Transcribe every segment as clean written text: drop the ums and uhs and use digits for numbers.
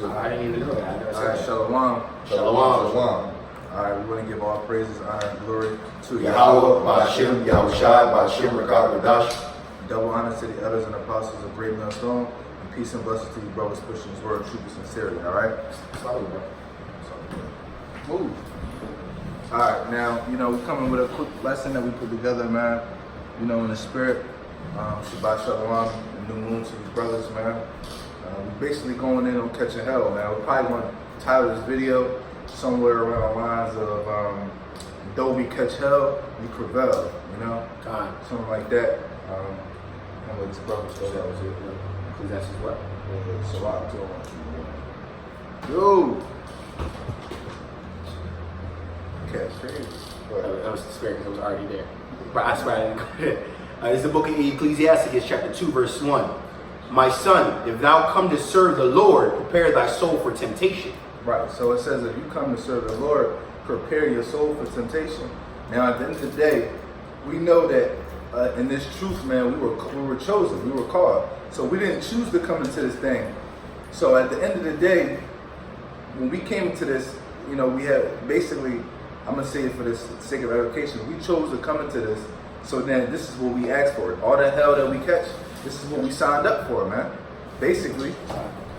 too. I didn't even know that. I never All right, said that. Shalom. Shalom. All right, we want to give all praises, honor, and glory to Yahweh, Ba'ashem, Yahushai, Ba'ashem, Rakah, Radash. Double honor to the elders and apostles of Great Millstone, and peace and blessings to you brothers pushing his word, truth and sincerity, all right? Sorry, bro. Move. All right, now, we're coming with a quick lesson that we put together, man, in the spirit. Shabbat Shalom, and new moon to these brothers, man. We're basically going in on catching hell, man. We're probably going to title this video somewhere around the lines of though we catch hell, we prevail, Time. something like that. I'm with this brother, so that was it. Because that's his what? So I dude. Catch crazy. That was the spirit because it was already there. But I swear I didn't go there. This is the book of Ecclesiastes, chapter 2, verse 1. My son, if thou come to serve the Lord, prepare thy soul for temptation. Right, so it says if you come to serve the Lord, prepare your soul for temptation. Now at the end of the day, we know that in this truth, man, we were chosen, we were called. So we didn't choose to come into this thing. So at the end of the day, when we came into this, we had basically, I'm gonna say it for the sake of education, we chose to come into this. So then this is what we asked for. All the hell that we catch, this is what we signed up for, man. Basically.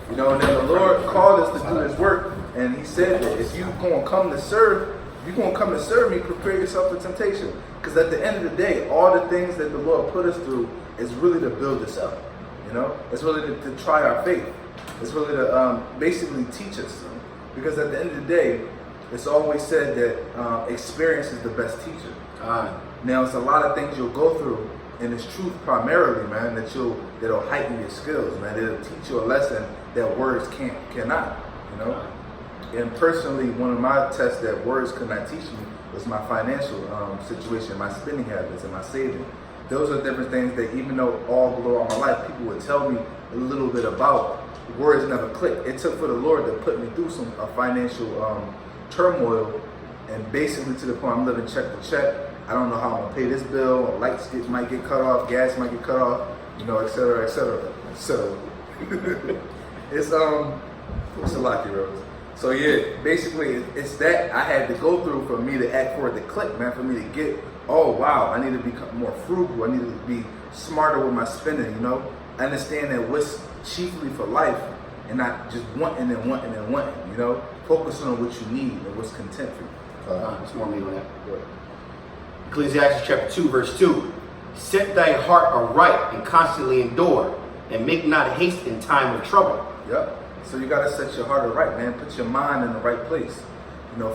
And then the Lord called us to do this work, and he said that if you're gonna come to serve me, prepare yourself for temptation. Because at the end of the day, all the things that the Lord put us through is really to build us up. It's really to try our faith. It's really to basically teach us. Because at the end of the day, it's always said that experience is the best teacher. Now, it's a lot of things you'll go through, and it's truth primarily, man, that'll heighten your skills, man. It'll teach you a lesson that words cannot. And personally, one of my tests that words could not teach me was my financial situation, my spending habits, and my saving. Those are different things that, even though all my life, people would tell me a little bit about, words never clicked. It took for the Lord to put me through some financial turmoil, and basically to the point I'm living check to check. I don't know how I'm gonna pay this bill. Lights might get cut off, gas might get cut off, et cetera, et cetera. So it's a lot, Rose. So yeah, basically it's that I had to go through for me to act for it to click, man. For me to get, oh wow, I need to become more frugal. I need to be smarter with my spending. Understand that what's chiefly for life, and not just wanting and wanting and wanting. Focusing on what you need and what's content for you. There's more meat on that. Ecclesiastes chapter 2, verse 2. Set thy heart aright and constantly endure, and make not haste in time of trouble. Yep. So you gotta set your heart right, man. Put your mind in the right place.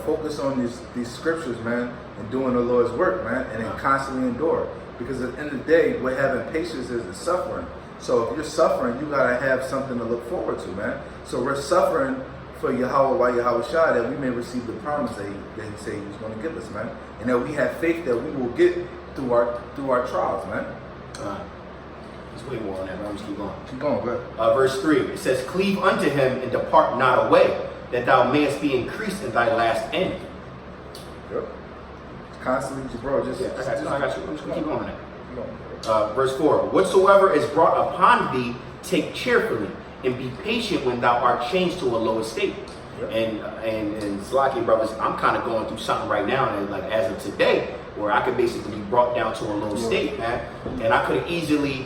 Focus on these scriptures, man, and doing the Lord's work, man, and then constantly endure. Because at the end of the day, what having patience is suffering. So if you're suffering, you gotta have something to look forward to, man. So we're suffering for Yahweh by Yahushai, that we may receive the promise that he said he was going to give us, man. And that we have faith that we will get through our trials, man. There's way more on that, but I'm just keep going. Keep going, go ahead. Verse 3, it says, cleave unto him and depart not away, that thou mayest be increased in thy last end. Yep. Constantly, bro, just... I got you. I'm just going to keep going on that. Keep going. Verse 4, whatsoever is brought upon thee, take cheerfully, and be patient when thou art changed to a low estate. Yep. And Slaki brothers, I'm kind of going through something right now, and like as of today, where I could basically be brought down to a low state, man. And I could have easily,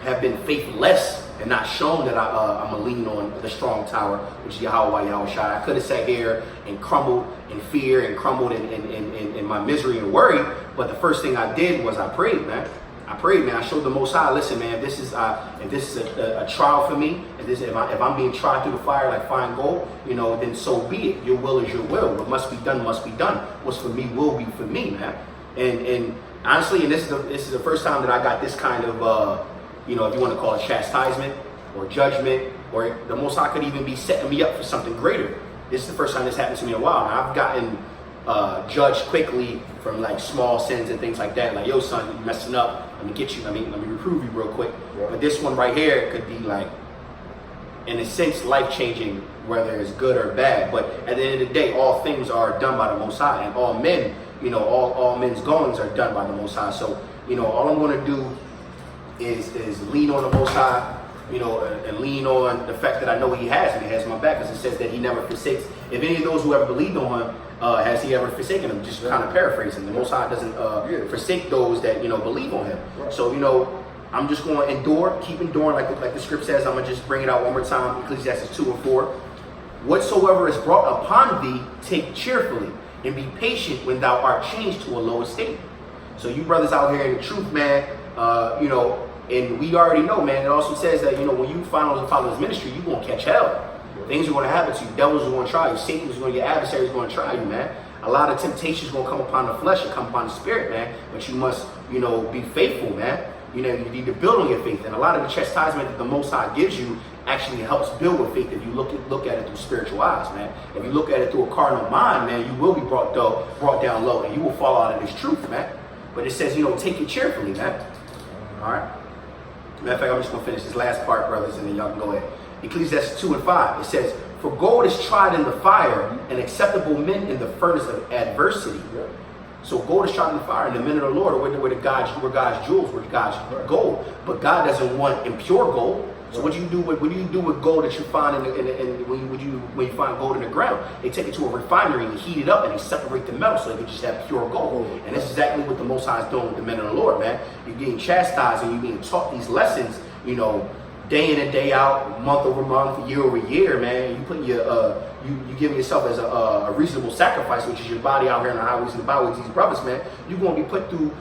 have been faithless and not shown that I'm a lean on the strong tower, which is Yahweh Yahushai. I could have sat here and crumbled in fear and crumbled in my misery and worry. But the first thing I did was I prayed, man. I showed the Most High, listen, man, if this is a trial for me, if I'm being tried through the fire like fine gold, then so be it. Your will is your will. What must be done must be done. What's for me will be for me, man. And honestly, and this is the first time that I got this kind of, if you want to call it chastisement or judgment, or the Most High could even be setting me up for something greater. This is the first time this happened to me in a while. And I've gotten judged quickly from like small sins and things like that. Like, yo, son, you messing up. Let me get you. Let me reprove you real quick. Yeah. But this one right here could be like, in a sense, life-changing, whether it's good or bad. But at the end of the day, all things are done by the Most High, and all men, all men's goings are done by the Most High. So, all I'm going to do is lean on the Most High, and lean on the fact that I know he has my back, because it says that he never forsakes. If any of those who ever believed on him, has he ever forsaken him? Just kind of paraphrasing. The Most High doesn't forsake those that believe on him. Right. So I'm just going to endure, keep enduring, like the script says. I'm gonna just bring it out one more time. Ecclesiastes 2:4. Whatsoever is brought upon thee, take cheerfully, and be patient when thou art changed to a low estate. So you brothers out here in the truth, man, and we already know, man, it also says that, when you follow his ministry, you're going to catch hell. Things are going to happen to you. Devils are going to try you. Satan is going to, your adversary is going to try you, man. A lot of temptations going to come upon the flesh and come upon the spirit, man. But you must, be faithful, man. You need to build on your faith. And a lot of the chastisement that the Most High gives you actually helps build with faith if you look at it through spiritual eyes, man. If you look at it through a carnal mind, man, you will be brought down low, and you will fall out of this truth, man. But it says, take it cheerfully, man. All right? Matter of fact, I'm just going to finish this last part, brothers, and then y'all can go ahead. Ecclesiastes 2:5, it says, for gold is tried in the fire, and acceptable men in the furnace of adversity. Yeah. So gold is tried in the fire, and the men of the Lord are God's jewels, we're God's gold. But God doesn't want impure gold. So what do you do with gold that you find when you find gold in the ground? They take it to a refinery and heat it up, and they separate the metal so they can just have pure gold. And that's exactly what the Most High is doing with the men of the Lord, man. You're getting chastised and you're being taught these lessons, day in and day out, month over month, year over year, man. You put you giving yourself as a reasonable sacrifice, which is your body out here in the highways and the byways, these brothers, man. You're going to be put through,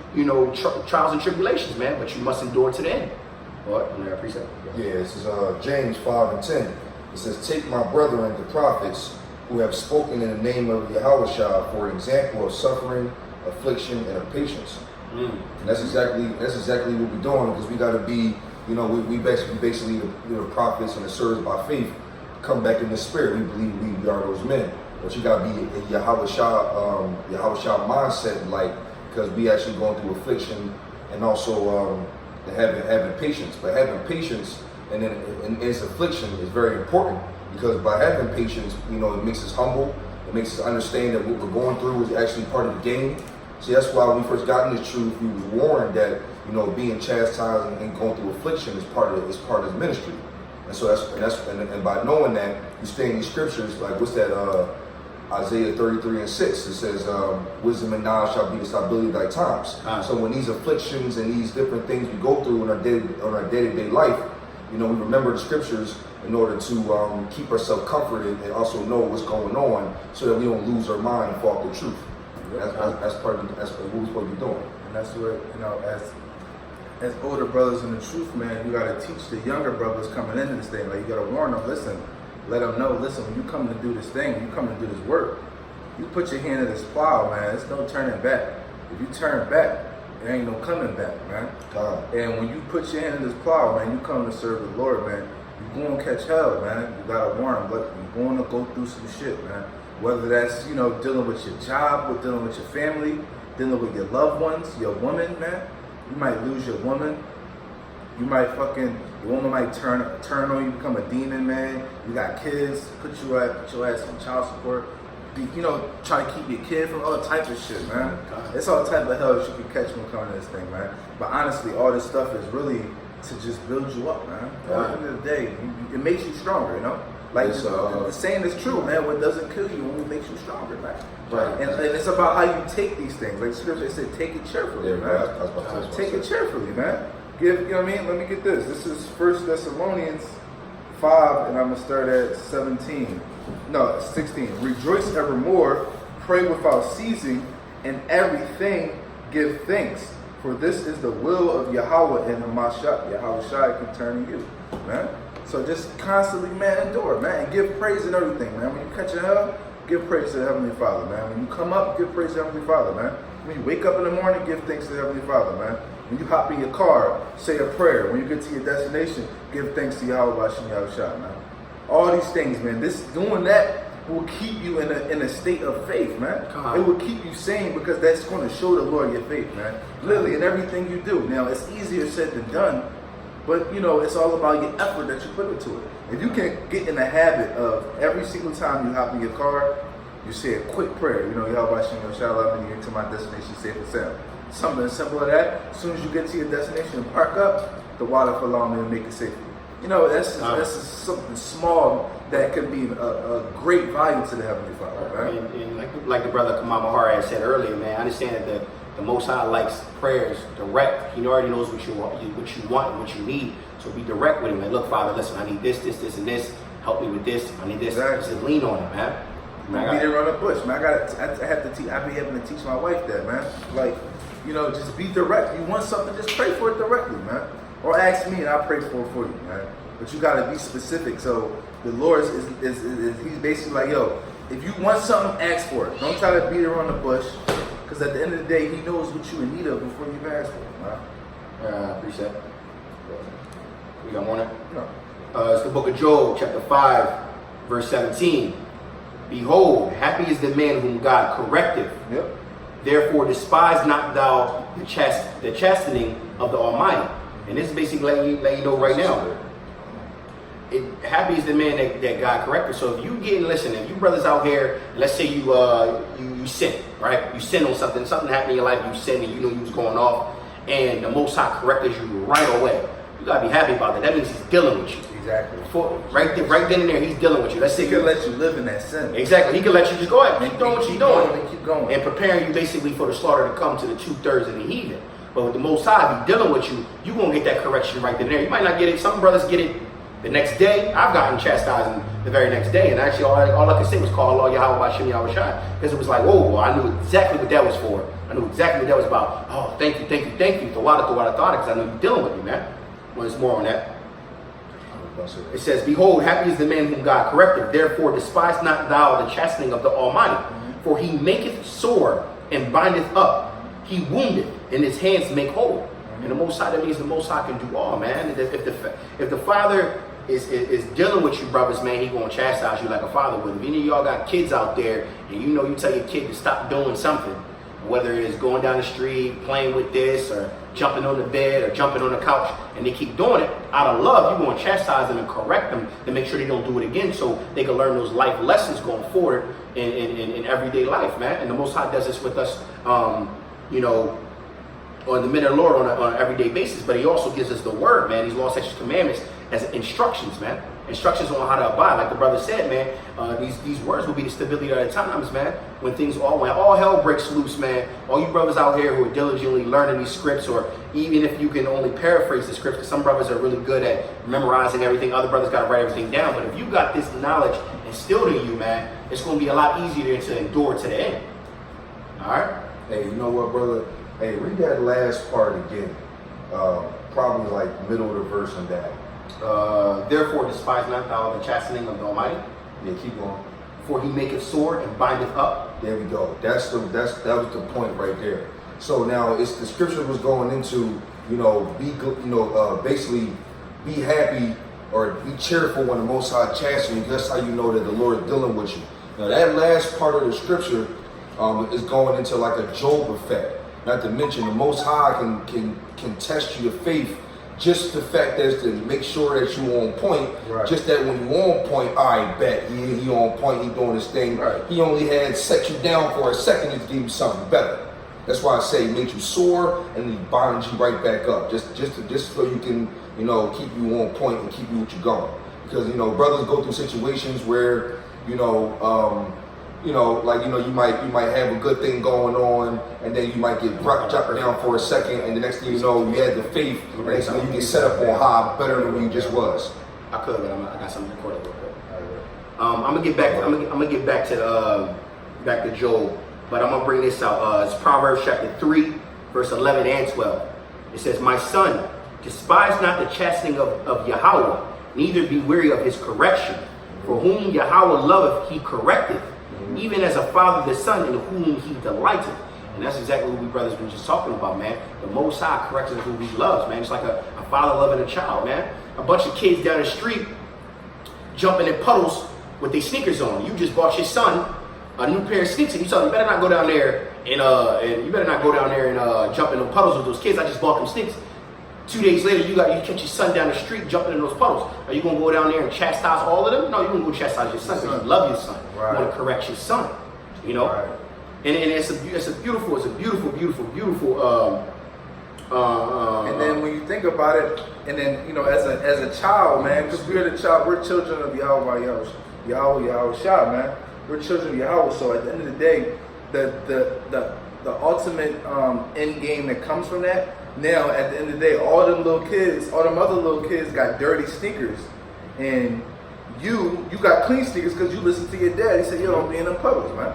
trials and tribulations, man. But you must endure to the end. What? I appreciate it. Yeah, this is James 5:10. It says, take my brethren, the prophets, who have spoken in the name of Yahushua for an example of suffering, affliction, and of patience. And that's exactly what we're doing, because we got to be, we basically the prophets and the servants by faith come back in the spirit. We believe we are those men. But you got to be in Yahushua mindset, because we actually going through affliction and also having patience. But having patience and its affliction is very important, because by having patience, it makes us humble. It makes us understand that what we're going through is actually part of the game. See, that's why when we first got in this truth, we was warned that being chastised and going through affliction is part of his ministry. And so that's by knowing that, you stay in these scriptures, like what's that? Isaiah 33:6. It says, wisdom and knowledge shall be the stability of thy times. So when these afflictions and these different things we go through in our day-to-day life, we remember the scriptures in order to keep ourselves comforted and also know what's going on, so that we don't lose our mind and fall off the truth. That's what we're supposed to be doing. And that's what, as older brothers in the truth, man, you got to teach the younger brothers coming into this thing. Like, you got to warn them, listen, let them know, listen, when you come to do this thing, you come to do this work, you put your hand in this plow, man, there's no turning back. If you turn back, there ain't no coming back, man. And when you put your hand in this plow, man, you come to serve the Lord, man, you're going to catch hell, man. You got to warn them, but you're going to go through some shit, man. Whether that's, dealing with your job, or dealing with your family, dealing with your loved ones, your woman, man. You might lose your woman. You might your woman might turn on you, become a demon, man. You got kids, put your ass on child support. Try to keep your kid from all types of shit, man. It's all type of hell that you can catch when coming to this thing, man. But honestly, all this stuff is really to just build you up, man. At the end of the day, it makes you stronger, Like, the saying is true, man. What doesn't kill you only makes you stronger, man. Right. And it's about how you take these things. Like scripture said, take it cheerfully, man. Take it cheerfully, man. Let me get this. This is 1 Thessalonians 5, and I'm going to start at 16. Rejoice evermore, pray without ceasing, and everything give thanks. For this is the will of Yahweh and Yahushua concerning you, man. So just constantly, man, endure, man, and give praise and everything, man. When you catch a hell, give praise to the Heavenly Father, man. When you come up, give praise to the Heavenly Father, man. When you wake up in the morning, give thanks to the Heavenly Father, man. When you hop in your car, say a prayer. When you get to your destination, give thanks to Yahweh Bashem Yahushua, man. All these things, man. Doing that will keep you in a state of faith, man. It will keep you sane, because that's going to show the Lord your faith, man. Literally in everything you do. Now, it's easier said than done, but it's all about your effort that you put into it. If you can get in the habit of every single time you hop in your car, you say a quick prayer. Yahweh Bashem Yahushua, I'm into my destination safe and sound. Something as simple as that. As soon as you get to your destination and park up, the water for long and make it safe. You know, that's something small that can be a great value to the Heavenly Father, right? And like the brother Kamal Mahar had said earlier, man, I understand that the Most High likes prayers direct. He already knows what you want and what you need. So be direct with him. And look, Father, listen, I need this, and this. Help me with this. I need this. Exactly. Just lean on him, man. I beat around the bush, man. I have to teach. I be having to teach my wife that, man. Like, you know, just be direct. You want something, just pray for it directly, man. Or ask me, and I'll pray for it for you, man. But you gotta be specific. So the Lord is he's basically like, yo, if you want something, ask for it. Don't try to beat around the bush, because at the end of the day, He knows what you're in need of before you ask for it, man. Appreciate it. You got more on it? No. It's the book of Job, chapter 5, verse 17. Behold, happy is the man whom God correcteth. Yep. Therefore, despise not thou the chastening of the Almighty. And this is basically letting you know right now. Happy is the man that God corrected. So if if you brothers out here, let's say you sin, right? You sin on something happened in your life, you sin and you know you was going off, and the Most High corrected you right away. You gotta be happy about that. That means He's dealing with you. Exactly. Right then and there, He's dealing with you. Let's say He can let you live in that sin. Exactly. He can let you just go ahead, keep doing what you're doing, and keep going, and preparing you basically for the slaughter to come to the 2/3 of the heathen. But with the Most High, if He's dealing with you, you won't get that correction right then and there. You might not get it. Some brothers get it the next day. I've gotten chastised the very next day, and actually all I could say was call Allah Yahweh Bashem Yahweh Shai, because it was like, whoa, I knew exactly what that was for. I knew exactly what that was about. Oh, thank you. Thawada, because I know you're dealing with me, man. Well, there's more on that. It says, behold, happy is the man whom God corrected. Therefore, despise not thou the chastening of the Almighty. For He maketh sore and bindeth up. He woundeth, and His hands make whole. And the Most High, that means the Most High can do all, man. If the Father is dealing with you, brothers, man, He gonna chastise you like a father would. If any of y'all got kids out there, and you tell your kid to stop doing something, whether it's going down the street, playing with this, or jumping on the bed, or jumping on the couch, and they keep doing it, out of love, you're going to chastise them and correct them to make sure they don't do it again, so they can learn those life lessons going forward in everyday life, man. And the Most High does this with us, on the men of the Lord on an everyday basis, but He also gives us the word, man, these laws, statutes, commandments as instructions, man. Instructions on how to abide, like the brother said, man. These words will be the stability of the times, man. When all hell breaks loose, man. All you brothers out here who are diligently learning these scripts, or even if you can only paraphrase the scripts, because some brothers are really good at memorizing everything. Other brothers got to write everything down. But if you got this knowledge instilled in you, man, it's going to be a lot easier to endure to the end. All right. Hey, you know what, brother? Hey, read that last part again. Probably like middle of the verse and down. Therefore despise not thou the chastening of the Almighty. Yeah, keep going. For He maketh sore and bindeth up. There we go. That was the point right there. So now it's the scripture was going into, basically be happy or be cheerful when the Most High chasts you. That's how you know that the Lord is dealing with you. Now that last part of the scripture is going into like a Job effect. Not to mention the Most High can test your faith. Just the fact that is to make sure that you on point. Right. Just that when you on point, I bet he on point, he doing his thing. Right. He only had set you down for a second to give you something better. That's why I say he made you sore and he binds you right back up. Just so you can, keep you on point and keep you what you're going. Because, brothers go through situations where, you might have a good thing going on, and then you might get dropped down for a second, and the next thing you know, you had the faith, and next thing you get set up on high better than when you just was. I could, but I got something recorded real quick. I'm gonna get back. I'm gonna get back to Job, but I'm gonna bring this out. It's Proverbs chapter 3, verse 11 and 12. It says, "My son, despise not the chastening of Yahweh, neither be weary of His correction. For whom Yahweh loveth, He correcteth. Even as a father the son in whom He delighteth." And that's exactly what we brothers were just talking about, man. The Most High corrects who He loves, man. It's like a father loving a child, man. A bunch of kids down the street jumping in puddles with their sneakers on. You just bought your son a new pair of sneakers, and you tell him, you better not go down there and jump in the puddles with those kids. I just bought them sneakers. 2 days later, you catch your son down the street jumping in those puddles. Are you gonna go down there and chastise all of them? No, you're gonna go chastise your son because you love your son. Right. You want to correct your son, Right. And it's a beautiful And then when you think about it, and then as a child, man, because we're children of Yahweh Shah, man. We're children of Yahweh. So at the end of the day, the ultimate end game that comes from that. Now at the end of the day, all them other little kids got dirty sneakers, and you got clean sneakers because you listen to your dad. He said, "Yo, don't be in them puddles, man."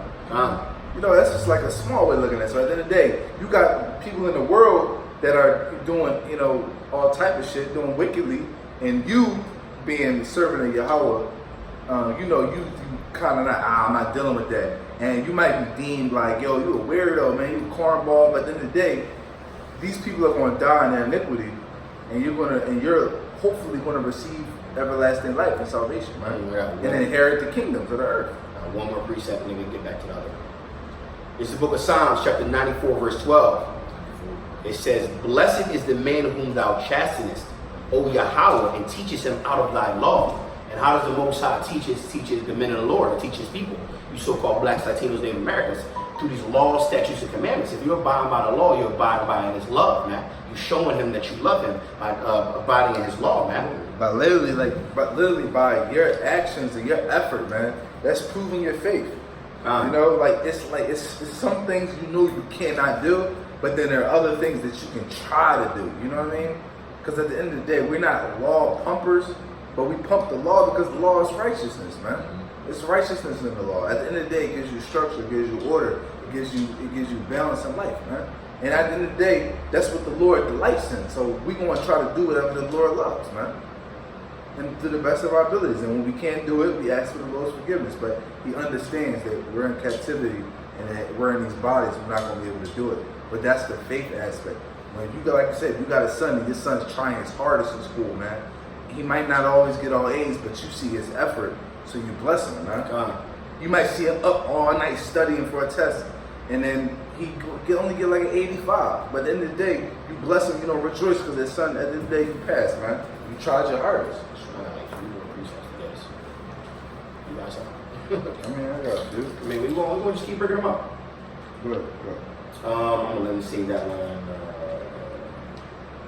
That's just like a small way of looking at it. So at the end of the day, you got people in the world that are doing, all type of shit, doing wickedly, and you being servant of Yahweh, you kind of not, I'm not dealing with that. And you might be deemed like, yo, you a weirdo, man, you a cornball, but at the end of the day, these people are going to die in their iniquity, and you're hopefully going to receive everlasting life and salvation, right? And inherit the kingdoms of the earth. One more precept, and then we can get back to the other. It's the book of Psalms, chapter 94, verse 12. It says, "Blessed is the man whom thou chastenest, O Yahweh, and teachest him out of thy law." And how does the Most High teaches the men of the Lord, or teaches people, you so-called blacks, Latinos, Native Americans, through these laws, statutes, and commandments? If you're abiding by the law, you're abiding by his love, man. You're showing him that you love him by abiding in his law, man. But literally by your actions and your effort, man, that's proving your faith. It's some things you cannot do, but then there are other things that you can try to do. You know what I mean? Because at the end of the day, we're not law pumpers, but we pump the law because the law is righteousness, man. It's righteousness in the law. At the end of the day, it gives you structure, it gives you order, it gives you balance in life, man. And at the end of the day, that's what the Lord delights in. So we're going to try to do whatever the Lord loves, man. And to the best of our abilities. And when we can't do it, we ask for the Lord's forgiveness. But he understands that we're in captivity and that we're in these bodies, we're not going to be able to do it. But that's the faith aspect. When you got, like I said, you got a son and your son's trying his hardest in school, man. He might not always get all A's, but you see his effort, so you bless him, man. You might see him up all night studying for a test, and then he only get like an 85. But at the end of the day, you bless him, rejoice because his son, at the end of the day, you passed, man. You tried your hardest. You got something? I got to do. We're going to just keep bringing them up. Good. I'm going to let me see that one.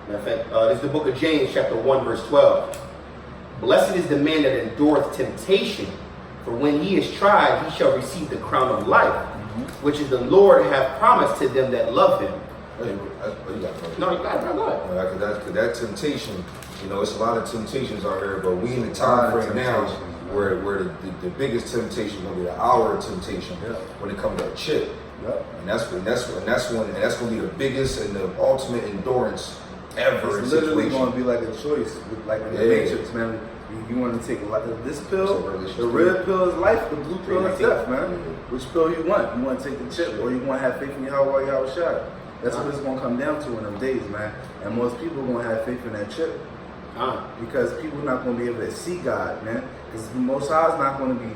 Matter of fact, this is the book of James, chapter 1, verse 12. "Blessed is the man that endureth temptation, for when he is tried, he shall receive the crown of life, which is the Lord hath promised to them that love him." No, you got it, go ahead. Because that temptation, it's a lot of temptations out here, but we in the time frame now where the biggest temptation is going to be the hour of temptation when it comes to a chip. And that's going to be the biggest and the ultimate endurance ever. It's literally going to be like a choice, like in the Matrix, man. You want to take this pill, the red pill is life, the blue pill is death, man. Which pill you want? You want to take the chip, or you want to have faith in Yahweh Shah? That's what it's going to come down to in them days, man. And most people are going to have faith in that chip. Because people are not going to be able to see God, man. Because the Most High is not going to be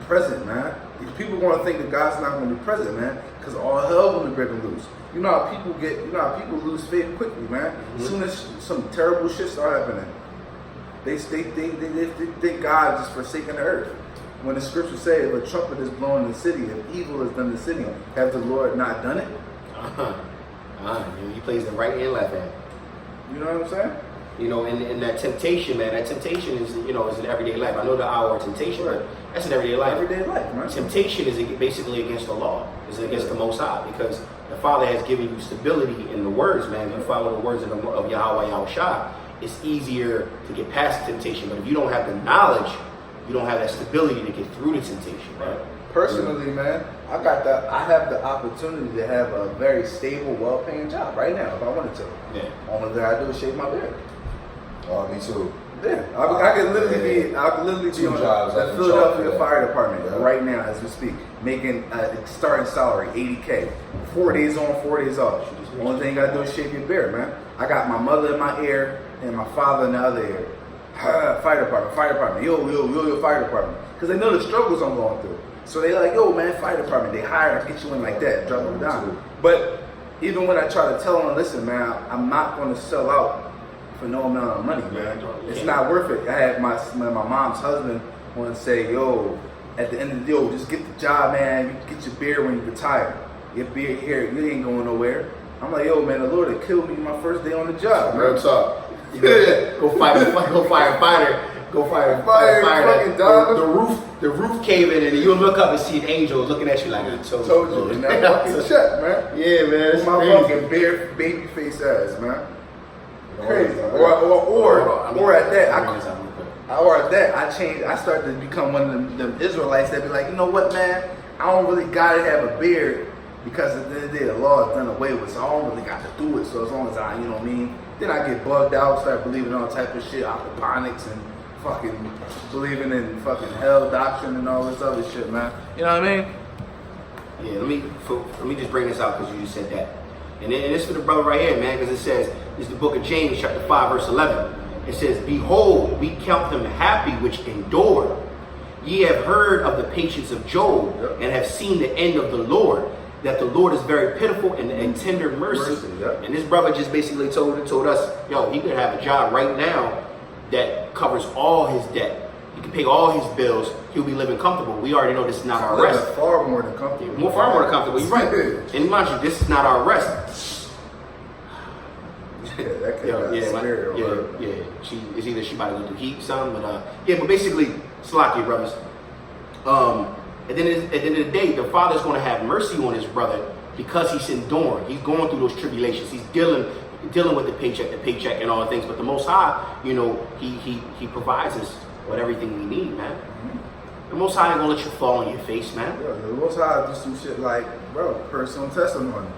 present, man. People are going to think that God's not going to be present, man. Because all hell going to be breaking loose. You know how people lose faith quickly, man. As soon as some terrible shit start happening, they think God just forsaken the earth. When the scriptures say, if a trumpet is blown in the city, if evil is done in the city, have the Lord not done it? He plays the right and left hand. You know what I'm saying? And that temptation, man, is, is an everyday life. I know the hour of temptation, but that's an everyday life. Everyday life, man. Temptation is basically against the law. It's against the Most High, because the Father has given you stability in the words, man. If you follow the words of Yahweh Shah, it's easier to get past the temptation. But if you don't have the knowledge, you don't have that stability to get through the temptation, right? Personally, man, I have the opportunity to have a very stable, well-paying job right now if I wanted to. Yeah. Only thing I do is shave my beard. Me too. Yeah, I could literally be on the Philadelphia Fire Department right now as we speak, making a starting salary $80K, 4 days on, 4 days off. Only thing you gotta do is shave your beard, man. I got my mother in my ear and my father in the other ear. Fire department, yo, fire department, because they know the struggles I'm going through. So they like, yo, man, fire department. They hire, get you in like that, drop them down. But even when I try to tell them, listen, man, I'm not going to sell out for no amount of money, man. It's not worth it. I had my mom's husband want to say, yo, at the end of the day, just get the job, man. You get your beard when you retire. Your beard here, you ain't going nowhere. I'm like, yo, man, the Lord had killed me my first day on the job. Real Man. talk. Go fire a fighter. Go fire Fire fucking dog. The roof caving and you look up and see an angel looking at you like I told You, and that fucking check, man. Yeah, man. It's My crazy. fucking bare baby face ass, man. You know, Crazy. I- Or at that, I bring this out real quick. I started to become one of them Israelites that be like, you know what, man? I don't really gotta have a beard because at the end of the day, the law is done away with, so I don't really got to do it. So as long as I, you know what I mean? Then I get bugged out, start believing all type of shit, aquaponics and fucking believing in fucking hell doctrine and all this other shit, man. You know what I mean? Yeah, let me just bring this out because you just said that. And it's for the brother right here, man, because it says, it's the book of James, chapter 5, verse 11. It says, behold, we count them happy which endure. Ye have heard of the patience of Job, and have seen the end of the Lord, that the Lord is very pitiful and tender mercy. And this brother just basically told us, yo, he could have a job right now that covers all his debt. He can pay all his bills. He'll be living comfortable. We already know this is not our rest. Far more than comfortable. Far more comfortable. You're right. And mind you, this is not our rest. Yeah, that kid got spirit on her. Yeah. It's either she about to go through heat, something, but basically, Slocky brothers. At the end of the day, the father's going to have mercy on his brother because he's enduring. He's going through those tribulations. He's dealing with the paycheck and all the things. But the Most High, you know, he provides us with everything we need, man. The Most High ain't gonna let you fall on your face, man. Yeah, the Most High do some shit like, bro, personal testimony.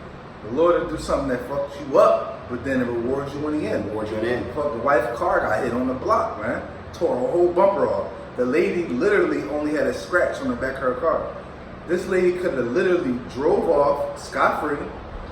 The Lord will do something that fucks you up, but then it rewards you in the end. Rewards you in the end. Fuck, the wife's car got hit on the block, man. Tore a whole bumper off. The lady literally only had a scratch on the back of her car. This lady could have literally drove off scot-free,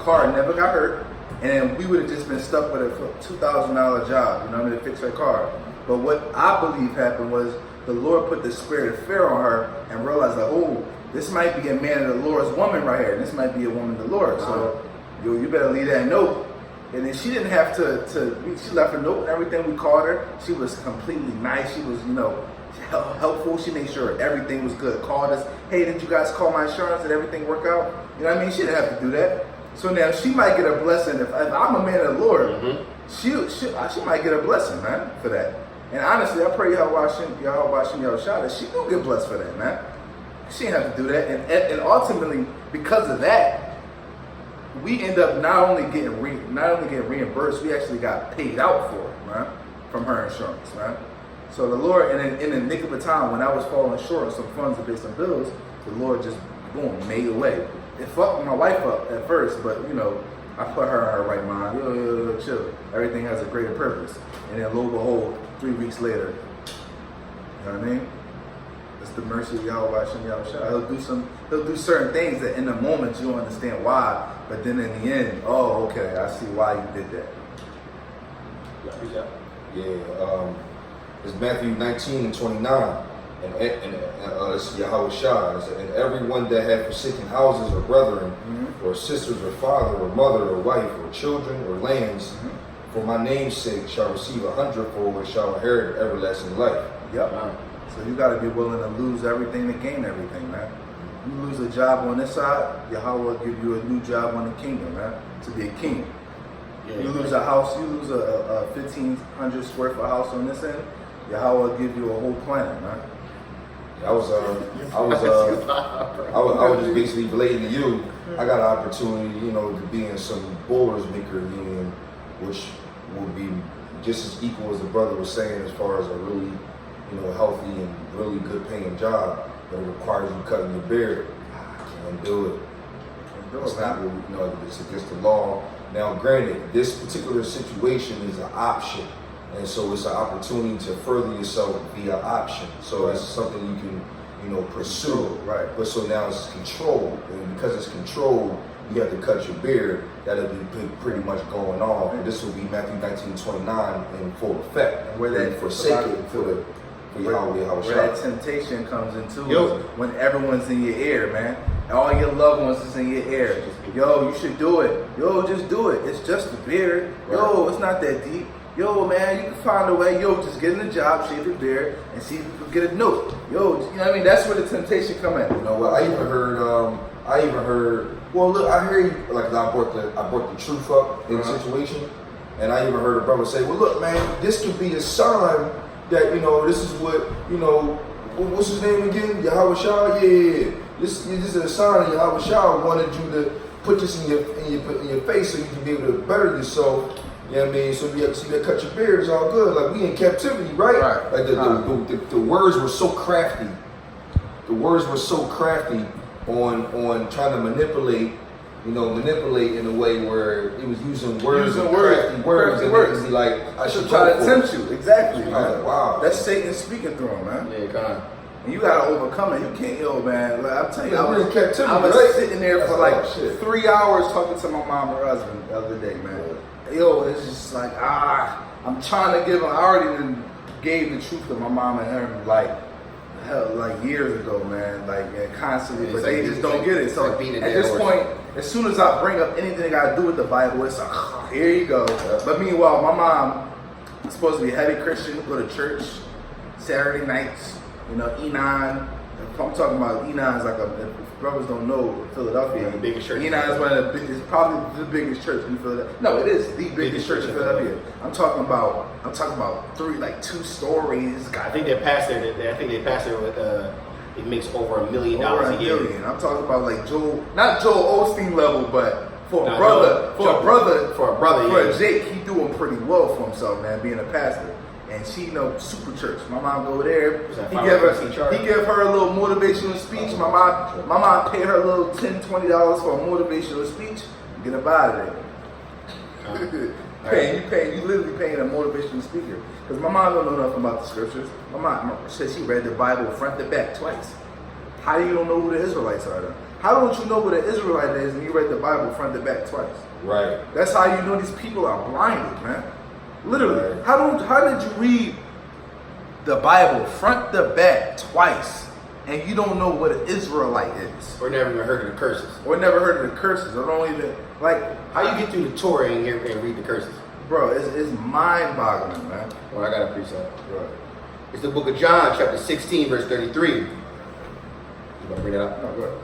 car never got hurt, and we would have just been stuck with a $2,000 job, you know what I mean, to fix her car. But what I believe happened was the Lord put the spirit of fear on her and realized that, oh, this might be a man of the Lord's woman right here. This might be a woman of the Lord. So you better leave that note. And then she didn't have she left a note and everything. We called her. She was completely nice. She was, you know, helpful. She made sure everything was good. Called us. Hey, did you guys call my insurance? Did everything work out? You know what I mean? She didn't have to do that. So now she might get a blessing. If I'm a man of the Lord, she might get a blessing, man, for that. And honestly, I pray y'all watching that she do get blessed for that, man. She didn't have to do that. And ultimately, because of that, we end up not only getting reimbursed, we actually got paid out for it, man, from her insurance, man. So the Lord, and in the nick of a time, when I was falling short of some funds to pay some bills, the Lord just, boom, made a way. It fucked my wife up at first, but, you know, I put her in her right mind. Yo, chill. Everything has a greater purpose. And then lo and behold, 3 weeks later, you know what I mean? It's the mercy of Yahweh Hashem Yahushua. He'll do certain things that in the moment you don't understand why, but then in the end, oh, okay, I see why you did that. It's Matthew 19:29, and it's Yahweh Shah. And everyone that had forsaken houses or brethren, or sisters or father or mother or wife or children or lands, for my name's sake shall receive 100-fold and shall inherit everlasting life. Yep. So you got to be willing to lose everything to gain everything, man. You lose a job on this side, Yahweh will give you a new job on the kingdom, man, to be a king. You lose a house, you lose a 1,500 square foot house on this end, Yahweh will give you a whole planet, man. I was just basically relating to you. I got an opportunity, you know, to be in some Borders Maker Union, which would be just as equal as the brother was saying, as far as a really, you know, healthy and really good paying job. But it requires you cutting your beard. I can't do it. It's not, you know, it's against the law. Now, granted, this particular situation is an option. And so it's an opportunity to further yourself via option. So it's something you can, you know, pursue. Right. But so now it's controlled. And because it's controlled, you have to cut your beard. That'll be pretty much going off. And this will be Matthew 19:29 in full effect. And where that forsake it for Yahweh, where that temptation comes into is when everyone's in your ear, man. All your loved ones is in your ear. Yo, you should do it. Yo, just do it. It's just a beard. Yo, it's not that deep. Yo, man, you can find a way. Yo, just get in the job, shave your beard, and see if you can get a note. Yo, you know what I mean? That's where the temptation come in. You know what? I even heard I even heard. Well, look, I hear you. Like I brought the truth up in the situation, and I even heard a brother say, "Well, look, man, this could be a sign that this is what what's his name again? Yahweh Shah. Yeah. This is a sign that Yahweh Shah wanted you to put this in your face so you can be able to better yourself." You know what I mean? So you cut your beard, it's all good. Like we in captivity, right? Right. Like the words were so crafty. The words were so crafty on trying to manipulate in a way where it was using crafty words, and it was like I should try to tempt you. Exactly, I was man. like, wow. That's Satan speaking through him, man. Yeah, kind of. And you gotta overcome it. You can't, man. Like, I'm telling you, Yeah, we're in captivity, I was right? sitting there for That's like shit. 3 hours talking to my mom and her husband the other day, man. Yo, it's just like I'm trying to give them. I already gave the truth to my mom and her like years ago, man. Constantly, It's but like they just it's don't like- get it. it's So like beating a at dead this horse. point, as soon as I bring up anything that got to do with the Bible, it's like here you go. But meanwhile, my mom is supposed to be a heavy Christian, go to church Saturday nights. Enon. I'm talking about Enon's if brothers don't know Philadelphia. The biggest church. Enon is one of the biggest, probably the biggest church in Philadelphia. No, it is the biggest church in Philadelphia. I'm talking about 2 stories. I think their pastor with it makes over $1 million Over a year. million. I'm talking about like not Joel Osteen level, but for a Nah, brother, for a brother, yeah. Jake, he doing pretty well for himself, man, being a pastor. And she super church. My mom go there. Was that He give $5 her a little motivational speech. My mom pay her a little $10, $20 for a motivational speech. Get up out of there. You literally paying a motivational speaker. Because my mom don't know nothing about the scriptures. My mom said she read the Bible front to back twice. How do you don't know who the Israelites are then? How don't you know who the Israelite is and you read the Bible front to back twice? Right. That's how you know these people are blinded, man. Literally. Right. How did you read the Bible front to back twice and you don't know what an Israelite is? Or never even heard of the curses. Or never heard of the curses? Or don't even How you get through the Torah and read the curses? bro, it's mind-boggling, man. Well, I got a precept. Right. It's the book of John, chapter 16, verse 33. You want to bring it up? No, go ahead.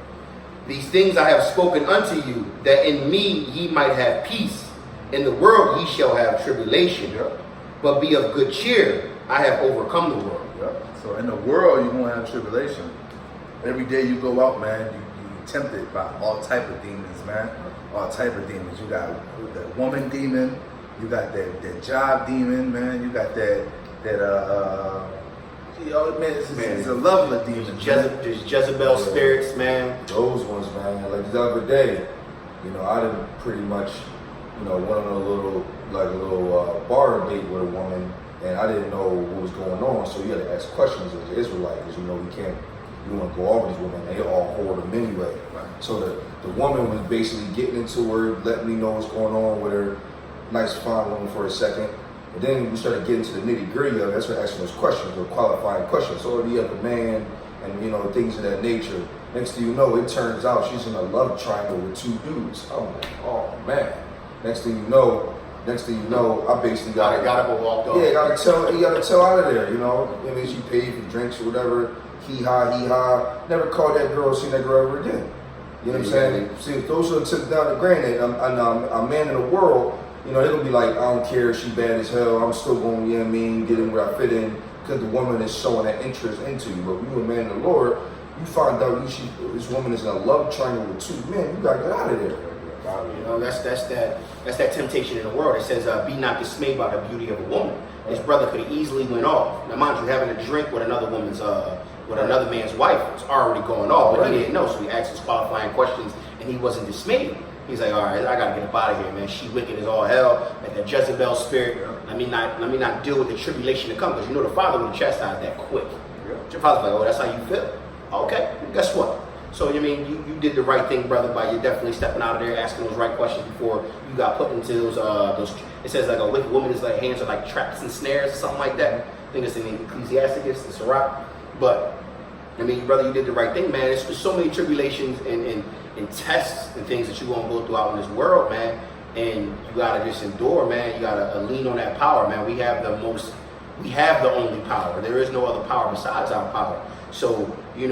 These things I have spoken unto you, that in me ye might have peace. In the world ye shall have tribulation. Yep. But be of good cheer. I have overcome the world. Yep. So in the world, you're going to have tribulation. Every day you go out, man, you tempted by all type of demons, man. All type of demons. You got that woman demon. You got that job demon, man. You got that it's a level of demons. There's Jezebel spirits, man. Those ones, man. Like the other day, I didn't pretty much, went on a little bar date with a woman, and I didn't know what was going on. So you had to ask questions as an Israelite, because you want to go off with these women. They all hoard them anyway. Right. So the woman was basically getting into her, letting me know what's going on with her. Nice, fine woman for a second. And then we started getting to the nitty gritty of it. That's when asking those questions, those qualifying questions. So do you have a man, and things of that nature. Next thing you know, it turns out she's in a love triangle with 2 dudes. I'm like, oh man. Next thing you know, I basically got up and walked off. Yeah, you gotta tell out of there. I mean, she paid for drinks or whatever. Hee ha. Never called that girl, seen that girl ever again. You know what I'm saying? See, those are took down to granted. A man in the world. They're gonna be like, I don't care if she bad as hell, I'm still going, get in where I fit in, because the woman is showing that interest into you. But when you're a man in the Lord, you find out this woman is in a love triangle with 2 men, you gotta get out of there. That's that temptation in the world. It says, be not dismayed by the beauty of a woman. His brother could have easily went off. Now mind you, having a drink with another man's wife was already going off, but he didn't know, so he asked his qualifying questions and he wasn't dismayed. He's like, all right, I gotta get up out of here, man. She wicked as all hell, like that Jezebel spirit. Let me not deal with the tribulation to come, because the Father would chastise that quick. Your Father's like, oh, that's how you feel. Okay, guess what? So you did the right thing, brother, by you definitely stepping out of there, asking those right questions before you got put into those. It says like a wicked woman is like hands are like traps and snares or something like that. I think it's in Ecclesiasticus, the Sirach. But brother, you did the right thing, man. There's so many tribulations and tests and things that you're gonna go through out in this world, man. And you gotta just endure, man. You gotta lean on that power, man. We have the only power. There is no other power besides our power. So, you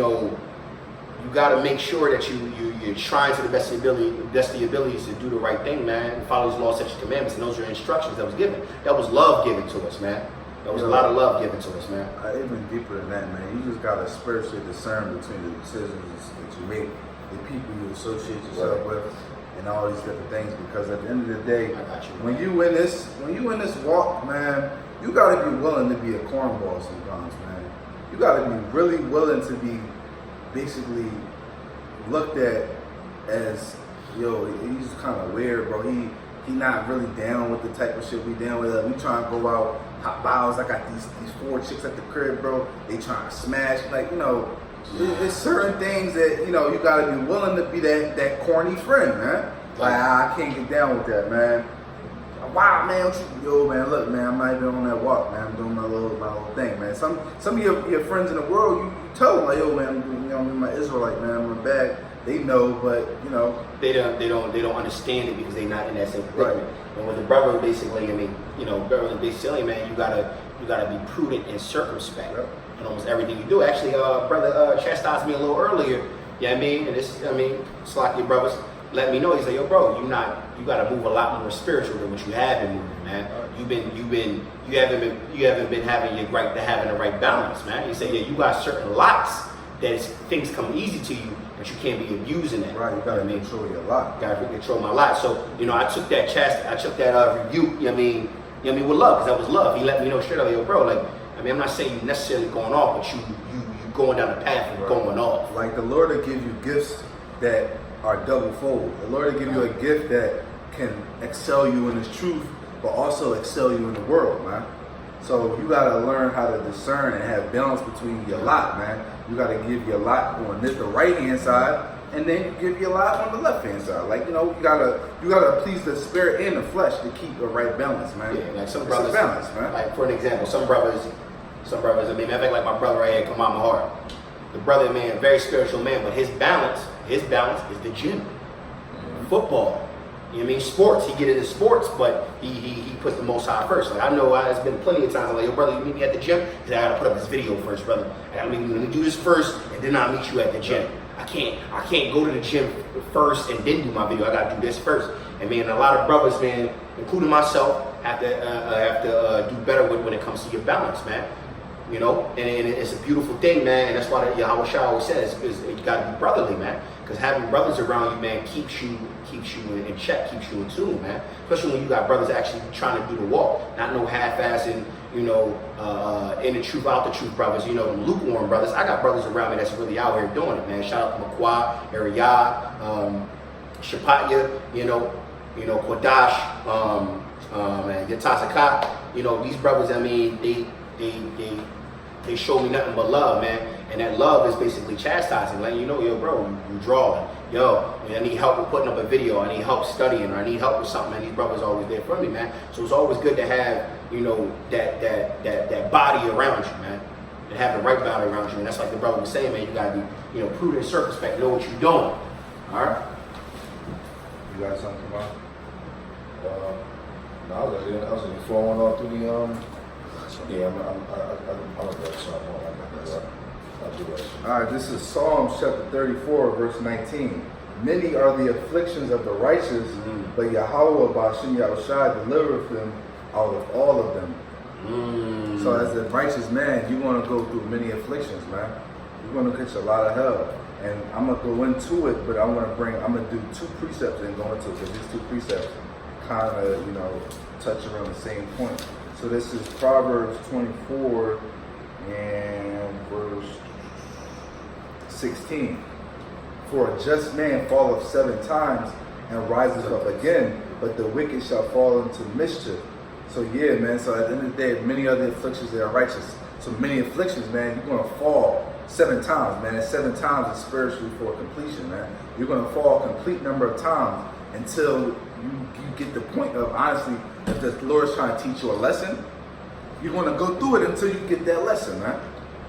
you got to make sure that you're trying to the best of your abilities to do the right thing, man. Follow His laws, statutes, commandments, and those are instructions that was given. That was love given to us, man. There was a lot of love given to us, man. Even deeper than that, man. You just gotta spiritually discern between the decisions that you make, the people you associate yourself with, and all these different things. Because at the end of the day, I got you, when you in this walk, man, you gotta be willing to be a cornball sometimes, man. You gotta be really willing to be basically looked at as, yo, he's kind of weird, bro. He not really down with the type of shit we down with. We trying to go out, hot bottles. I got these 4 chicks at the crib, bro. They trying to smash. Like, you know, there's certain things that, you know, you gotta be willing to be that corny friend, man. Like, I can't get down with that, man. Wow, man, yo, man, look, man, I'm not even on that walk, man. I'm doing my little thing, man. Some of your friends in the world, you tell them, like, yo, man, I'm my Israelite, man. I'm a bad. They know, but you know, they don't understand it because they're not in that same predicament. Right. And with the brother, basically, I mean, you know, brother, basically, man, you gotta be prudent and circumspect in almost everything you do. Actually, brother chastised me a little earlier. Yeah, I mean, and this, I mean, Slocky brothers let me know. He's like, yo, bro, you gotta move a lot more spiritual than what you have been moving, man. You haven't been having your right to having the right balance, man. He said, yeah, you got certain lots that things come easy to you, but you can't be abusing it. Right, you gotta control your lot. Gotta control my lot. So, you know, I took that rebuke, you know what I mean, with love, because that was love. He let me know straight up, yo, bro, like, I mean, I'm not saying you necessarily going off, but you going down the path of going off. Like the Lord will give you gifts that are double fold. The Lord will give you a gift that can excel you in His truth, but also excel you in the world, man. So you gotta learn how to discern and have balance between your lot, man. You gotta give your lot on the right hand side, and then you give your lot on the left hand side. Like, you know, you gotta please the spirit and the flesh to keep the right balance, man. Yeah, like some it's brothers, a balance, man. Like for an example, some brothers. I mean, I think like my brother right here, come on my heart. The brother, man, very spiritual man, but his balance is the gym, football. You know what I mean? Sports. He get into sports, but he puts the Most High first. Like, I know it's been plenty of times I'm like, yo, brother, you meet me at the gym? He said, I gotta put up this video first, brother. Let me do this first, and then I'll meet you at the gym. I can't go to the gym first and then do my video. I gotta do this first. And man, a lot of brothers, man, including myself, have to do better when it comes to your balance, man. You know, and it's a beautiful thing, man. And that's why Yahweh Shah always says, is you gotta be brotherly, man. Because having brothers around you, man, keeps you in check, keeps you in tune, man. Especially when you got brothers actually trying to do the walk, not no half-assing, you know, in the truth, out the truth brothers, you know, them lukewarm brothers. I got brothers around me that's really out here doing it, man. Shout out to Makwa, Ariyah, Shapatya, you know, Kodash, and Yatasakat. You know, these brothers, I mean, they show me nothing but love, man. And that love is basically chastising, letting you know, yo, bro, you drawing. Yo, I need help with putting up a video. I need help studying, or I need help with something. And these brothers are always there for me, man. So it's always good to have, you know, that body around you, man. And have the right body around you. And that's like the brother was saying, man. You gotta be, you know, prudent, circumspect, know what you're doing. All right. You got something, Mark? No, I was just flowing all through the Yeah, I'm a good song. I'll do that. All right, this is Psalms chapter 34, verse 19. Many are the afflictions of the righteous, but Yahweh Ba'ashem Yahushua delivereth them out of all of them. So as a righteous man, you're going to go through many afflictions, man. You're going to catch a lot of hell. And I'm going to go into it, but I'm going to do 2 precepts and go into it, because these 2 precepts kind of, you know, touch around the same point. So this is Proverbs 24 and verse 16. For a just man falleth 7 times and rises up again, but the wicked shall fall into mischief. So yeah, man, so at the end of the day, many are the afflictions that are righteous. So many afflictions, man, you're going to fall 7 times, man. And 7 times is spiritually for completion, man. You're going to fall a complete number of times until you get the point of, honestly, if the Lord's trying to teach you a lesson, you're going to go through it until you get that lesson, man.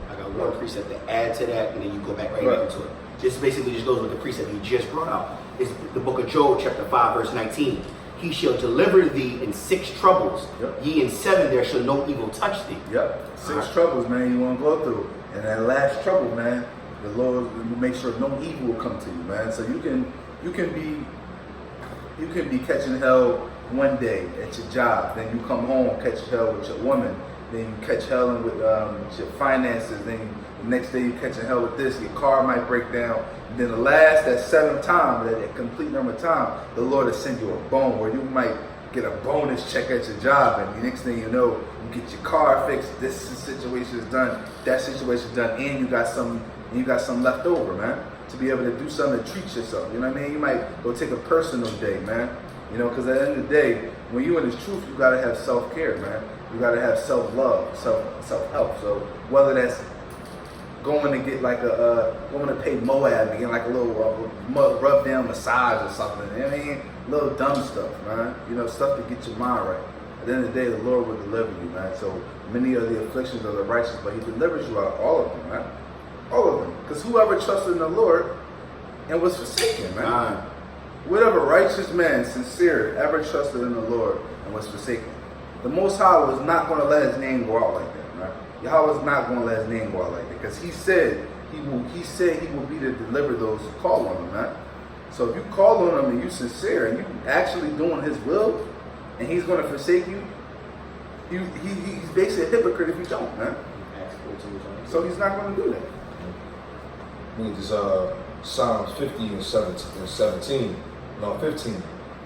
I got one precept to add to that, and then you go back right into it. This basically just goes with the precept he just brought out. It's the book of Job, chapter 5, verse 19. He shall deliver thee in 6 troubles. Ye in 7 there shall no evil touch thee. 6 troubles, man, you want to go through. And that last trouble, man, The Lord will make sure no evil will come to you, man. So you can be catching hell one day at your job, then you come home catch hell with your woman, then you catch hell with your finances, then the next day you catching hell with this. Your car might break down. And then that seventh time, that complete number of time, the Lord will send you a bone where you might get a bonus check at your job, and the next thing you know, you get your car fixed. This situation is done. That situation is done, and you got some left over, man, to be able to do something to treat yourself. You know what I mean? You might go take a personal day, man. You know, because at the end of the day, when you in this truth, you gotta have self-care, man. You gotta have self-love, self-help. So whether that's going to get like going to pay Moab and get like a little rub down massage or something. You know what I mean? Little dumb stuff, man. You know, stuff to get your mind right. At the end of the day, the Lord will deliver you, man. So many are the afflictions of the righteous, but He delivers you out of all of them, man. All of them. Because whoever trusted in the Lord and was forsaken, man. Whatever righteous man, sincere, ever trusted in the Lord and was forsaken. The Most High was not going to let His name go out like that, right? Yahweh is not going to let His name go out like that, because He said He will be to deliver those who call on Him, man. So if you call on Him and you sincere and you actually doing His will, and He's going to forsake you, he's basically a hypocrite if you don't, man. So He's not going to do that. I mean, this Psalms 50 and 17, no 15,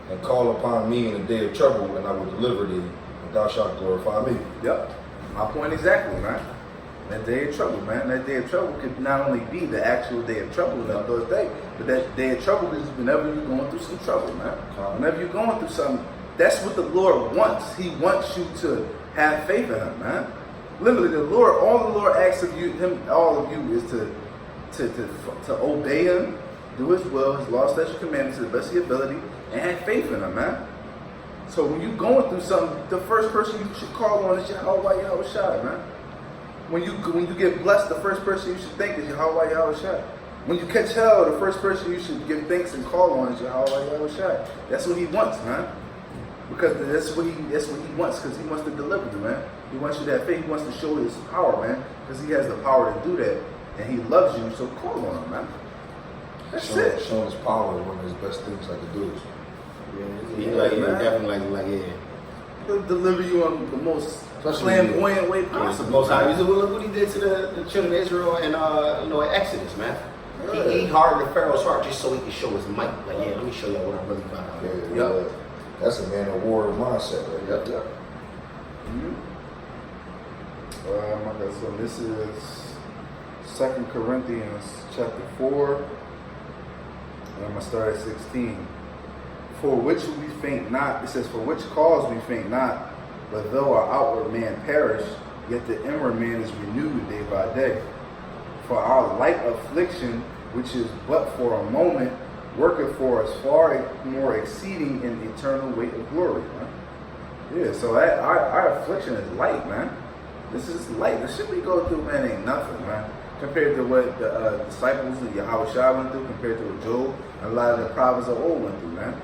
and call upon me in the day of trouble, and I will deliver thee, and thou shalt glorify me. Yep. My point exactly, man. That day of trouble, man. That day of trouble could not only be the actual day of trouble on those days, but that day of trouble is whenever you're going through some trouble, man. Whenever you're going through something, that's what the Lord wants. He wants you to have faith in Him, man. Literally, all the Lord asks of you, all of you, is to obey Him, do His will, His law, statutes, commandments to the best of your ability, and have faith in Him, man. So when you're going through something, the first person you should call on is Yahweh Shai, man. When you get blessed, the first person you should think is Yahweh Shai. When you catch hell, the first person you should give thanks and call on is Yahweh Shai. That's what He wants, man. Because that's what He wants, because He wants to deliver you, man. He wants you to have faith. He wants to show His power, man, because He has the power to do that, and He loves you. So call on Him, man. That's it. Showing His power is one of His best things I could do. Definitely. He'll deliver you on the most flamboyant way possible. Most High. Look what He did to the children of Israel and in Exodus, man. Yeah. He hardened Pharaoh's heart just so he could show his might. Like, yeah, let me show y'all what I'm really about out here. Yep. That's a man of war mindset, right? Yep. Okay, so this is 2 Corinthians chapter 4, and I'm going to start at 16. For which we faint not, it says, for which cause we faint not, but though our outward man perish, yet the inward man is renewed day by day. For our light affliction, which is but for a moment, worketh for us far more exceeding in eternal weight of glory. Man. Yeah, so our affliction is light, man. This is light. The shit we go through, man, ain't nothing, man. Compared to what the disciples of Yahweh Shai went through, compared to what Job and a lot of the prophets of old went through, man.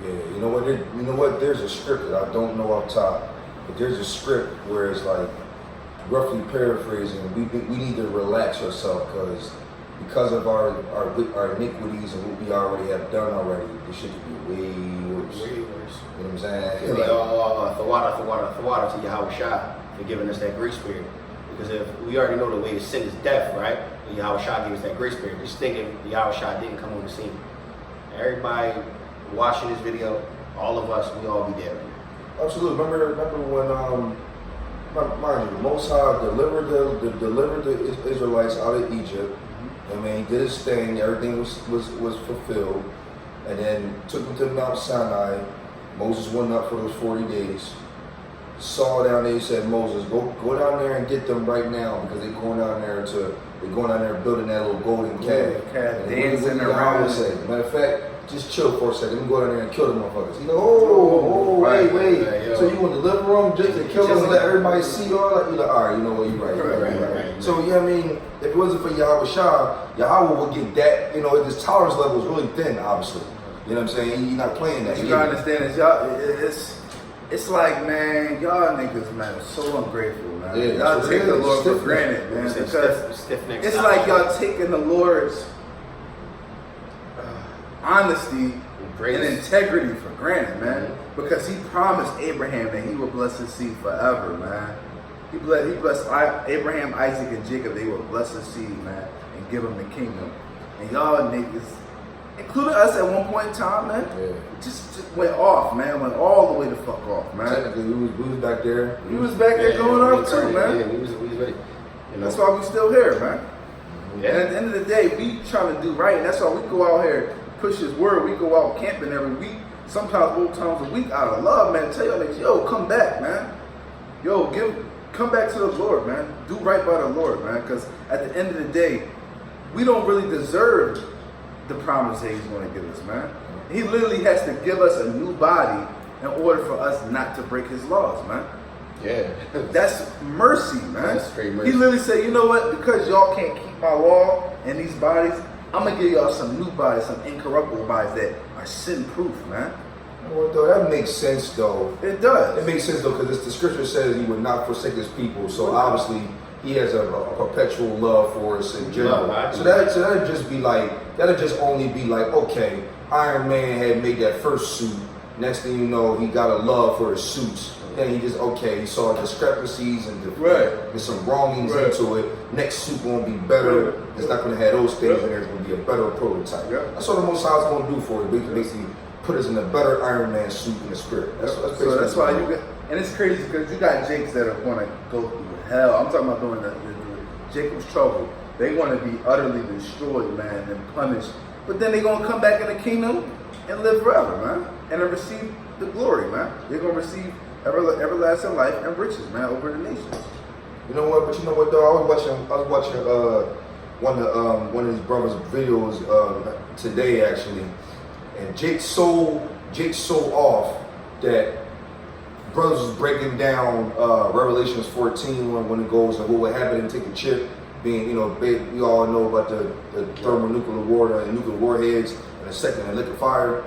Yeah, you know what? There's a script that I don't know off top, but there's a script where it's like, roughly paraphrasing, we need to relax ourselves because of our iniquities and what we already have done already. This shit could be way worse. Way worse. You know what I'm saying? Thawada to Yahweh Shai for giving us that grace period. Because if we already know the way to sin is death, right? Yahweh Shai gave us that grace period. Just thinking Yahweh Shai didn't come on the scene. Everybody watching this video, all of us, we all be dead. Absolutely. Remember when mind you, the Most High delivered the Israelites out of Egypt. I mean, he did his thing. Everything was fulfilled, and then took them to Mount Sinai. Moses went up for those 40 days. Saw down there. He said, Moses, go down there and get them right now, because they're going down there building that little golden calf. Dancing around. Matter of fact, just chill for a second. Let me go down there and kill them motherfuckers. You know, wait. Right. So you want to deliver them just to kill them and let everybody see all that? You're like, all right, you know what, you're right. So, yeah, I mean, if it wasn't for Yahweh Shai, Yahweh would get that, his tolerance level is really thin, obviously. You know what I'm saying? You're not playing that. You gotta understand, it's like, man, y'all niggas, man, are so ungrateful, man. Yeah, Y'all so take the really Lord for stiff-necked. granted, man, Say because stiff-necked it's style. like y'all taking the Lord's honesty Grace. and integrity for granted, man. Mm-hmm. Because he promised Abraham that he would bless his seed forever, man. He blessed Abraham, Isaac, and Jacob. They would bless his seed, man, and give them the kingdom. And y'all niggas, including us at one point in time, man, just went off, man. Went all the way the fuck off, man. Technically, we was back there. We was back there going off too, man. Yeah, we was ready. You know? That's why we still here, man. Yeah. And at the end of the day, we trying to do right. And that's why we go out here, push his word. We go out camping every week, sometimes multiple times a week out of love, man. Tell y'all niggas, yo, come back, man. Yo, come back to the Lord, man. Do right by the Lord, man. Because at the end of the day, we don't really deserve the promise that he's going to give us, man. He literally has to give us a new body in order for us not to break his laws, man. Yeah. That's mercy, man. That's straight mercy. He literally said, you know what? Because y'all can't keep my law and these bodies, I'm going to give y'all some new bodies, some incorruptible bodies that are sin-proof, man. Well, though, that makes sense, though. It does. It makes sense, though, because the scripture says he would not forsake his people. So obviously, he has a perpetual love for us in general. So that'd just be like, that'd just only be like, okay, Iron Man had made that first suit. Next thing you know, he got a love for his suits. Then he just, okay, he saw discrepancies and there's some wrongings into it. Next suit gonna be better. It's not gonna have those things in there. It's gonna be a better prototype. That's what the Most High is gonna do for it. Basically, put us in a better Iron Man suit in the spirit. That's why you get, and it's crazy because you got Jakes that are going to go through hell. I'm talking about doing the Jacob's trouble. They want to be utterly destroyed, man, and punished. But then they're going to come back in the kingdom and live forever, man, and then receive the glory, man. They're going to receive everlasting life and riches, man, over the nations. You know what? But you know what, though? I was watching one of his brother's videos today, actually. And Jake's so off that brothers was breaking down Revelations 14 when it goes and what would happen and take a chip, being, you know, we all know about the thermonuclear war and nuclear warheads and a second and liquid fire.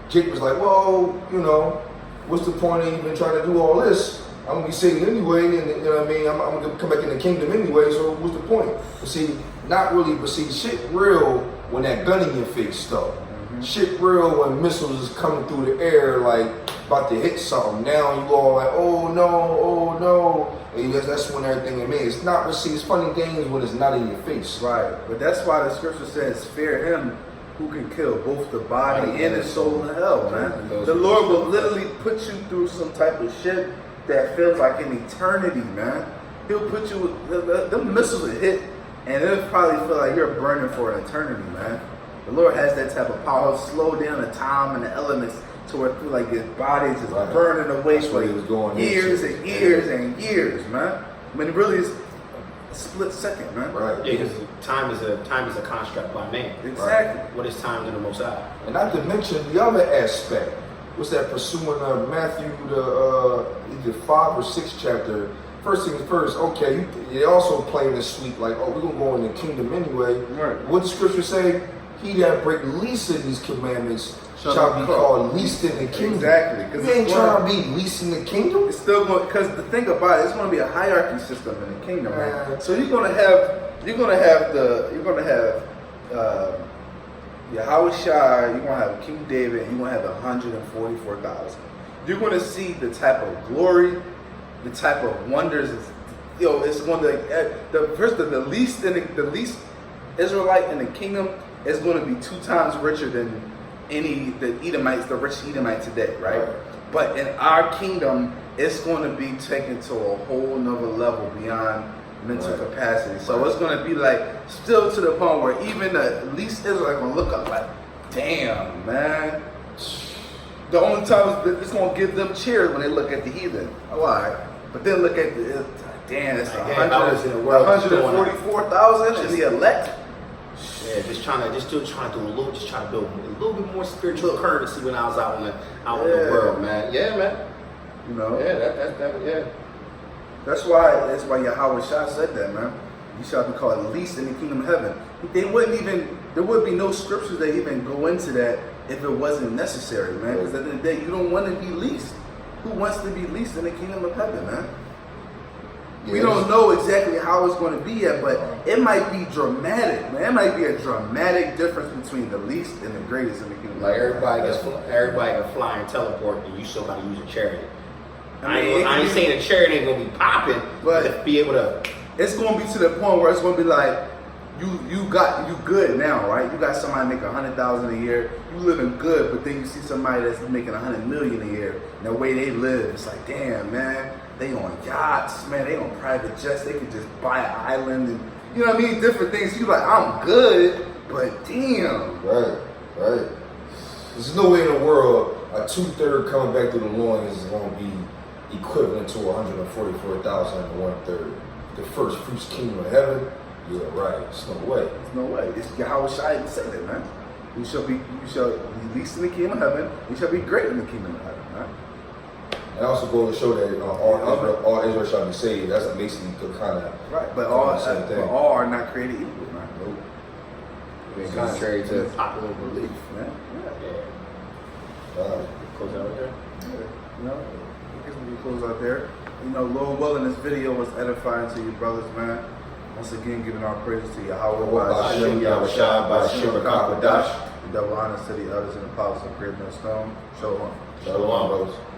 Jake was like, well, you know, what's the point of even trying to do all this? I'm gonna be saved anyway, and you know what I mean, I'm gonna come back in the kingdom anyway, so what's the point? But see, not really, but see, shit real when that gun in your face though. Shit real when missiles is coming through the air, like about to hit something. Now you all like, oh no, and that's when everything it means. It's not. See, it's funny games when it's not in your face. Right, but that's why the scripture says, "Fear him who can kill both the body and the soul in hell." Man, the Lord will literally put you through some type of shit that feels like an eternity, man. He'll put you. The missiles will hit, and it'll probably feel like you're burning for an eternity, man. The Lord has that type of power. He'll slow down the time and the elements to where it feels like your body is just burning away for years and years and years, man. I mean, it really is a split second, man. Right. Yeah, because time is a construct by man. Exactly. Right? What is time to the Most High? And not to mention the other aspect. What's that? Pursuing Matthew either 5 or 6 chapter. First things first. Okay, they also playing this sweet like, oh, we're gonna go in the kingdom anyway. Right. What the scripture say? He that break least of these commandments shall be called least in the kingdom. Exactly. You ain't trying to be least in the kingdom. It's still going, because the thing about it, it's going to be a hierarchy system in the kingdom, man. So you're going to have Yahweh Shai, you're going to have King David, and you're going to have 144,000. You're going to see the type of glory, the type of wonders. It's going to the least Israelite in the kingdom is going to be 2 times richer than the Edomites, the rich Edomite today, right? But in our kingdom, it's going to be taken to a whole nother level beyond mental capacity. So it's going to be like still to the point where even the least Israelite going to look up like, damn, man. The only time it's going to give them cheers when they look at the heathen. Oh, all right. But then look at damn, it's 144,000 and the elect. Yeah, just trying to build a little bit more spiritual currency when I was out in the world, man. Yeah, man. You know. Yeah, That's why Yahweh Shai said that, man. You shall be called least in the kingdom of heaven. There would be no scriptures that even go into that if it wasn't necessary, man. Because at the end of the day, you don't want to be least. who wants to be least in the kingdom of heaven, man. We Yeah, don't know exactly how it's going to be yet, but it might be dramatic, man. It might be a dramatic difference between the least and the greatest in the kingdom. Like everybody can fly and teleport, and you still got to use a chariot. I it ain't can saying the chariot ain't gonna be popping, but to be able to. It's going to be to the point where it's going to be like, you good now, right? You got somebody making $100,000 a year. You living good, but then you see somebody that's making $100 million a year. And the way they live, it's like, damn, man. They on yachts, man. They on private jets. They could just buy an island, and you know what I mean. Different things. You like, I'm good, but damn. Right. There's no way in the world a 2/3 coming back through the loins is going to be equivalent to 144,000 and 1/3. The first fruits kingdom of heaven. Yeah, right. There's no way. There's no way. It's Yahweh Shai even said it, man. You shall be least in the kingdom of heaven. You shall be great in the kingdom of heaven, right? And also go to show that all Israel shall be saved. That's basically kind of Right, but same all are not created equal, man. Nope. Contrary to popular belief. Man. Close out right there. You know, I guess we can close out there. You know, Lord willing, this video was edifying to you brothers, man. Once again, giving our praises to Yahweh, Hashem, Yahweh Shai, Ba'ashem, Rakah, the double honors to the elders and apostles of Great Millstone. Shalom. Shalom, brothers.